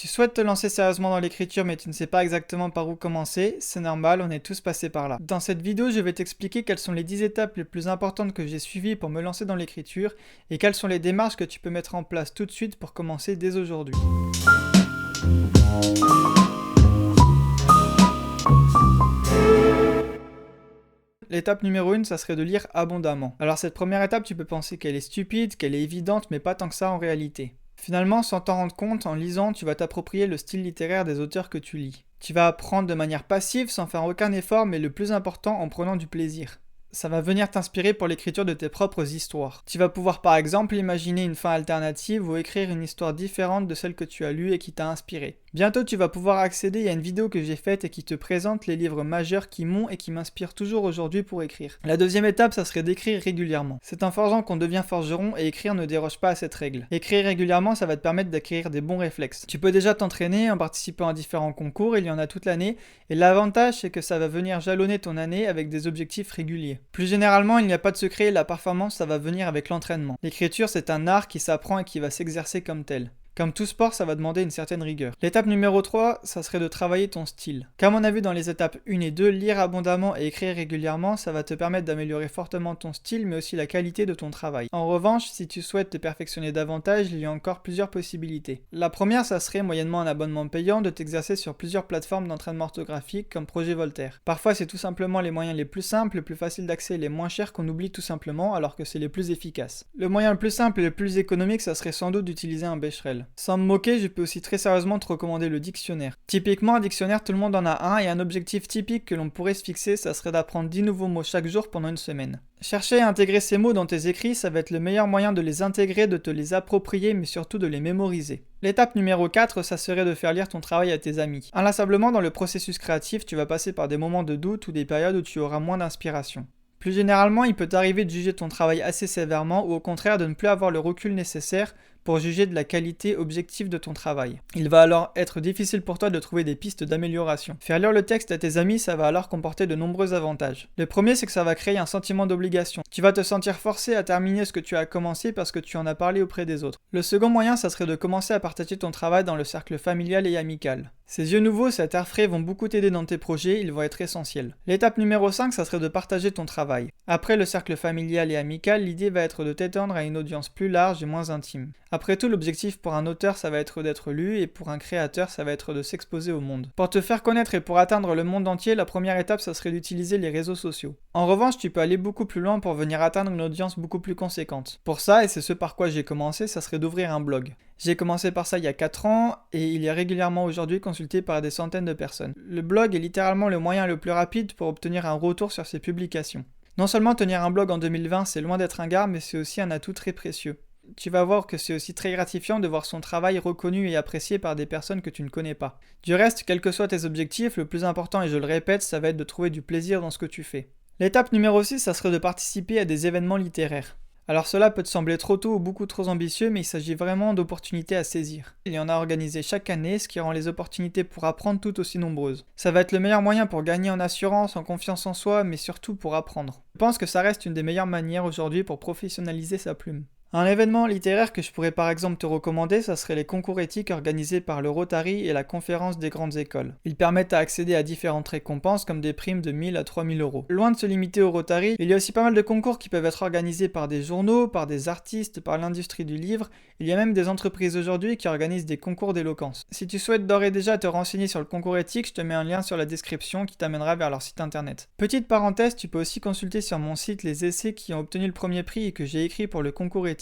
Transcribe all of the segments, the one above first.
Tu souhaites te lancer sérieusement dans l'écriture mais tu ne sais pas exactement par où commencer, c'est normal, on est tous passés par là. Dans cette vidéo, je vais t'expliquer quelles sont les 10 étapes les plus importantes que j'ai suivies pour me lancer dans l'écriture et quelles sont les démarches que tu peux mettre en place tout de suite pour commencer dès aujourd'hui. L'étape numéro 1, ça serait de lire abondamment. Alors cette première étape, tu peux penser qu'elle est stupide, qu'elle est évidente, mais pas tant que ça en réalité. Finalement, sans t'en rendre compte, en lisant, tu vas t'approprier le style littéraire des auteurs que tu lis. Tu vas apprendre de manière passive, sans faire aucun effort, mais le plus important, en prenant du plaisir. Ça va venir t'inspirer pour l'écriture de tes propres histoires. Tu vas pouvoir par exemple imaginer une fin alternative ou écrire une histoire différente de celle que tu as lue et qui t'a inspiré. Bientôt tu vas pouvoir accéder à une vidéo que j'ai faite et qui te présente les livres majeurs qui m'ont et qui m'inspirent toujours aujourd'hui pour écrire. La deuxième étape, ça serait d'écrire régulièrement. C'est en forgeant qu'on devient forgeron et écrire ne déroge pas à cette règle. Écrire régulièrement, ça va te permettre d'acquérir des bons réflexes. Tu peux déjà t'entraîner en participant à différents concours, il y en a toute l'année, et l'avantage c'est que ça va venir jalonner ton année avec des objectifs réguliers. Plus généralement, il n'y a pas de secret, la performance ça va venir avec l'entraînement. L'écriture c'est un art qui s'apprend et qui va s'exercer comme tel. Comme tout sport, ça va demander une certaine rigueur. L'étape numéro 3, ça serait de travailler ton style. Comme on a vu dans les étapes 1 et 2, lire abondamment et écrire régulièrement, ça va te permettre d'améliorer fortement ton style, mais aussi la qualité de ton travail. En revanche, si tu souhaites te perfectionner davantage, il y a encore plusieurs possibilités. La première, ça serait, moyennement un abonnement payant, de t'exercer sur plusieurs plateformes d'entraînement orthographique comme Projet Voltaire. Parfois, c'est tout simplement les moyens les plus simples, les plus faciles d'accès et les moins chers qu'on oublie tout simplement, alors que c'est les plus efficaces. Le moyen le plus simple et le plus économique, ça serait sans doute d'utiliser un Becherel. Sans me moquer, je peux aussi très sérieusement te recommander le dictionnaire. Typiquement, un dictionnaire, tout le monde en a un et un objectif typique que l'on pourrait se fixer, ça serait d'apprendre 10 nouveaux mots chaque jour pendant une semaine. Chercher à intégrer ces mots dans tes écrits, ça va être le meilleur moyen de les intégrer, de te les approprier, mais surtout de les mémoriser. L'étape numéro 4, ça serait de faire lire ton travail à tes amis. Inlassablement, dans le processus créatif, tu vas passer par des moments de doute ou des périodes où tu auras moins d'inspiration. Plus généralement, il peut t'arriver de juger ton travail assez sévèrement ou au contraire de ne plus avoir le recul nécessaire pour juger de la qualité objective de ton travail. Il va alors être difficile pour toi de trouver des pistes d'amélioration. Faire lire le texte à tes amis, ça va alors comporter de nombreux avantages. Le premier, c'est que ça va créer un sentiment d'obligation. Tu vas te sentir forcé à terminer ce que tu as commencé parce que tu en as parlé auprès des autres. Le second moyen, ça serait de commencer à partager ton travail dans le cercle familial et amical. Ces yeux nouveaux, cet air frais vont beaucoup t'aider dans tes projets, ils vont être essentiels. L'étape numéro 5, ça serait de partager ton travail. Après le cercle familial et amical, l'idée va être de t'étendre à une audience plus large et moins intime. Après tout, l'objectif pour un auteur, ça va être d'être lu, et pour un créateur, ça va être de s'exposer au monde. Pour te faire connaître et pour atteindre le monde entier, la première étape, ça serait d'utiliser les réseaux sociaux. En revanche, tu peux aller beaucoup plus loin pour venir atteindre une audience beaucoup plus conséquente. Pour ça, et c'est ce par quoi j'ai commencé, ça serait d'ouvrir un blog. J'ai commencé par ça il y a 4 ans, et il est régulièrement aujourd'hui consulté par des centaines de personnes. Le blog est littéralement le moyen le plus rapide pour obtenir un retour sur ses publications. Non seulement tenir un blog en 2020, c'est loin d'être un gars, mais c'est aussi un atout très précieux. Tu vas voir que c'est aussi très gratifiant de voir son travail reconnu et apprécié par des personnes que tu ne connais pas. Du reste, quels que soient tes objectifs, le plus important, et je le répète, ça va être de trouver du plaisir dans ce que tu fais. L'étape numéro 6, ça serait de participer à des événements littéraires. Alors cela peut te sembler trop tôt ou beaucoup trop ambitieux, mais il s'agit vraiment d'opportunités à saisir. Il y en a organisé chaque année, ce qui rend les opportunités pour apprendre tout aussi nombreuses. Ça va être le meilleur moyen pour gagner en assurance, en confiance en soi, mais surtout pour apprendre. Je pense que ça reste une des meilleures manières aujourd'hui pour professionnaliser sa plume. Un événement littéraire que je pourrais par exemple te recommander, ça serait les concours éthiques organisés par le Rotary et la Conférence des grandes écoles. Ils permettent à accéder à différentes récompenses comme des primes de 1000 à 3000 euros. Loin de se limiter au Rotary, il y a aussi pas mal de concours qui peuvent être organisés par des journaux, par des artistes, par l'industrie du livre. Il y a même des entreprises aujourd'hui qui organisent des concours d'éloquence. Si tu souhaites d'ores et déjà te renseigner sur le concours éthique, je te mets un lien sur la description qui t'amènera vers leur site internet. Petite parenthèse, tu peux aussi consulter sur mon site les essais qui ont obtenu le premier prix et que j'ai écrit pour le concours éthique.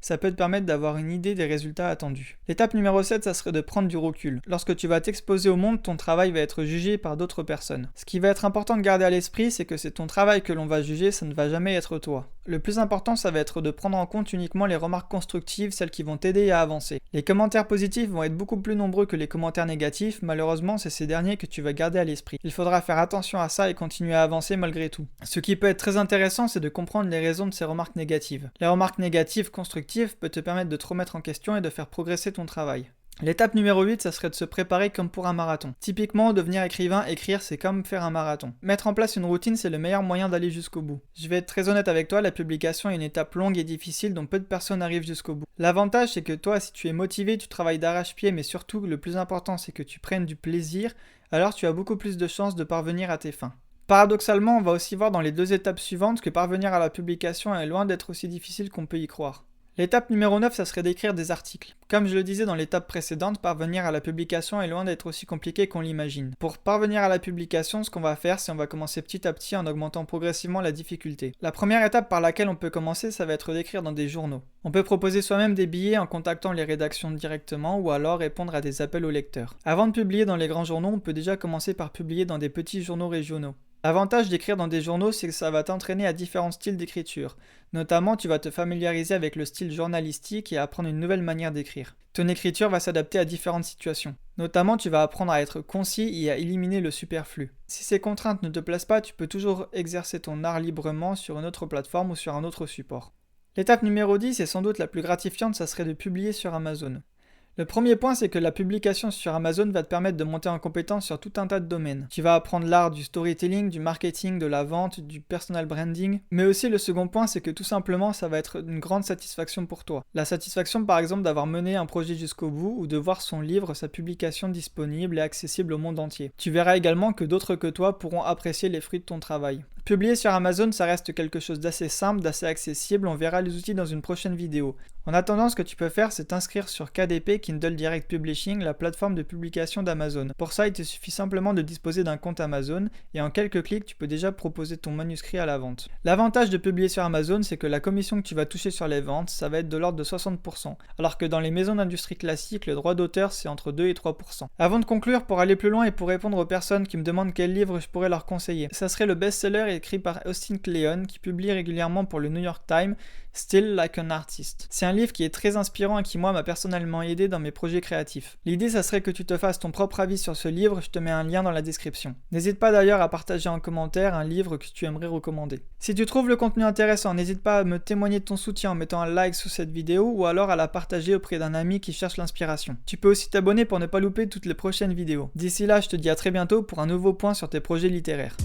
Ça peut te permettre d'avoir une idée des résultats attendus. L'étape numéro 7, ça serait de prendre du recul. Lorsque tu vas t'exposer au monde, ton travail va être jugé par d'autres personnes. Ce qui va être important de garder à l'esprit, c'est que c'est ton travail que l'on va juger, ça ne va jamais être toi. Le plus important, ça va être de prendre en compte uniquement les remarques constructives, celles qui vont t'aider à avancer. Les commentaires positifs vont être beaucoup plus nombreux que les commentaires négatifs, malheureusement c'est ces derniers que tu vas garder à l'esprit. Il faudra faire attention à ça et continuer à avancer malgré tout. Ce qui peut être très intéressant, c'est de comprendre les raisons de ces remarques négatives. Les remarques négatives constructives peuvent te permettre de te remettre en question et de faire progresser ton travail. L'étape numéro 8, ça serait de se préparer comme pour un marathon. Typiquement, devenir écrivain, écrire, c'est comme faire un marathon. Mettre en place une routine, c'est le meilleur moyen d'aller jusqu'au bout. Je vais être très honnête avec toi, la publication est une étape longue et difficile dont peu de personnes arrivent jusqu'au bout. L'avantage, c'est que toi, si tu es motivé, tu travailles d'arrache-pied, mais surtout, le plus important, c'est que tu prennes du plaisir, alors tu as beaucoup plus de chances de parvenir à tes fins. Paradoxalement, on va aussi voir dans les deux étapes suivantes que parvenir à la publication est loin d'être aussi difficile qu'on peut y croire. L'étape numéro 9, ça serait d'écrire des articles. Comme je le disais dans l'étape précédente, parvenir à la publication est loin d'être aussi compliqué qu'on l'imagine. Pour parvenir à la publication, ce qu'on va faire, c'est on va commencer petit à petit en augmentant progressivement la difficulté. La première étape par laquelle on peut commencer, ça va être d'écrire dans des journaux. On peut proposer soi-même des billets en contactant les rédactions directement ou alors répondre à des appels aux lecteurs. Avant de publier dans les grands journaux, on peut déjà commencer par publier dans des petits journaux régionaux. L'avantage d'écrire dans des journaux, c'est que ça va t'entraîner à différents styles d'écriture. Notamment, tu vas te familiariser avec le style journalistique et apprendre une nouvelle manière d'écrire. Ton écriture va s'adapter à différentes situations. Notamment, tu vas apprendre à être concis et à éliminer le superflu. Si ces contraintes ne te plaisent pas, tu peux toujours exercer ton art librement sur une autre plateforme ou sur un autre support. L'étape numéro 10 et sans doute la plus gratifiante, ça serait de publier sur Amazon. Le premier point, c'est que la publication sur Amazon va te permettre de monter en compétence sur tout un tas de domaines. Tu vas apprendre l'art du storytelling, du marketing, de la vente, du personal branding. Mais aussi le second point, c'est que tout simplement, ça va être une grande satisfaction pour toi. La satisfaction par exemple d'avoir mené un projet jusqu'au bout ou de voir son livre, sa publication disponible et accessible au monde entier. Tu verras également que d'autres que toi pourront apprécier les fruits de ton travail. Publier sur Amazon, ça reste quelque chose d'assez simple, d'assez accessible, on verra les outils dans une prochaine vidéo. En attendant, ce que tu peux faire, c'est t'inscrire sur KDP, Kindle Direct Publishing, la plateforme de publication d'Amazon. Pour ça, il te suffit simplement de disposer d'un compte Amazon, et en quelques clics, tu peux déjà proposer ton manuscrit à la vente. L'avantage de publier sur Amazon, c'est que la commission que tu vas toucher sur les ventes, ça va être de l'ordre de 60%, alors que dans les maisons d'industrie classiques, le droit d'auteur, c'est entre 2 et 3%. Avant de conclure, pour aller plus loin et pour répondre aux personnes qui me demandent quel livre je pourrais leur conseiller, ça serait le best-seller écrit par Austin Kleon, qui publie régulièrement pour le New York Times, Still Like an Artist. C'est un livre qui est très inspirant et qui moi m'a personnellement aidé dans mes projets créatifs. L'idée ça serait que tu te fasses ton propre avis sur ce livre, je te mets un lien dans la description. N'hésite pas d'ailleurs à partager en commentaire un livre que tu aimerais recommander. Si tu trouves le contenu intéressant, n'hésite pas à me témoigner de ton soutien en mettant un like sous cette vidéo ou alors à la partager auprès d'un ami qui cherche l'inspiration. Tu peux aussi t'abonner pour ne pas louper toutes les prochaines vidéos. D'ici là, je te dis à très bientôt pour un nouveau point sur tes projets littéraires.